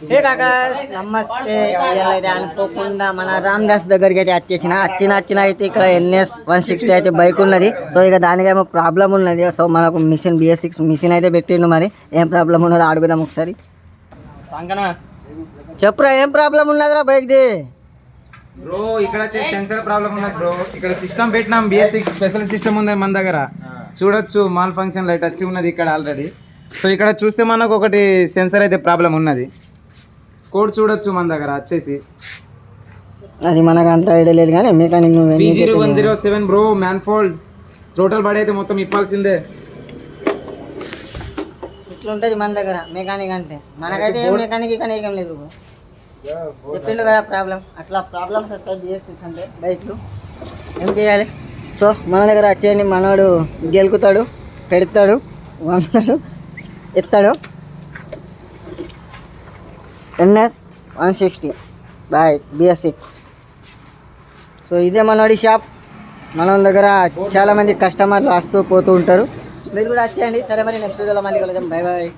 హే కాకా నమస్తే. అయితే అనుకోకుండా మన రామ్ దాస్ దగ్గరికి అయితే వచ్చిన అయితే ఇక్కడ NS 160 అయితే బైక్ ఉన్నది. సో ఇక దానికేమో ప్రాబ్లం ఉన్నది. సో మనకు మిషన్ BS6 మిషన్ అయితే పెట్టిండు. మరి ఏం ప్రాబ్లం ఉన్నదో అడుగుదాం ఒకసారి. చెప్పురా ఏం ప్రాబ్లం ఉన్నదిరా బైక్ది? బ్రో ఇక్కడ వచ్చేసి సెన్సర్ ప్రాబ్లం ఉన్నది బ్రో. ఇక్కడ సిస్టమ్ పెట్టినాం BS6 స్పెషల్ సిస్టమ్ ఉంది మన దగ్గర. చూడొచ్చు మాల్ ఫంక్షన్ లైట్ వచ్చి ఉన్నది ఇక్కడ ఆల్రెడీ. సో ఇక్కడ చూస్తే మనకు ఒకటి సెన్సర్ అయితే ప్రాబ్లం ఉన్నది. కోడ్ చూడొచ్చు మన దగ్గర వచ్చేసి. అది మనకు అంత ఐడియా లేదు కానీ mechanic P0107 bro manifold total body అయితే మొత్తం ఇప్పాల్సిందే. ఇట్లుంటది మన దగ్గర మెకానిక్ అంటే. మనకైతే ఏం మెకానిక్ కానీ ఏం లేదు. చెప్పిండు కదా ప్రాబ్లం. అట్లా ప్రాబ్లమ్స్ వస్తాయి BS6 అంటే బైక్లు. ఏం చేయాలి? సో మన దగ్గర వచ్చేయండి. మనోడు గెలుకుతాడు, పెడతాడు, వంతాడు, ఎత్తాడు. NS 160 by BS6. సో ఇదే మనోడి షాప్. మన దగ్గర చాలామంది కస్టమర్లు వస్తూ పోతూ ఉంటారు. మీరు కూడా వచ్చేయండి. సరే మరి నెక్స్ట్ వీడియోలో మళ్ళీ కలుద్దాం. Bye bye.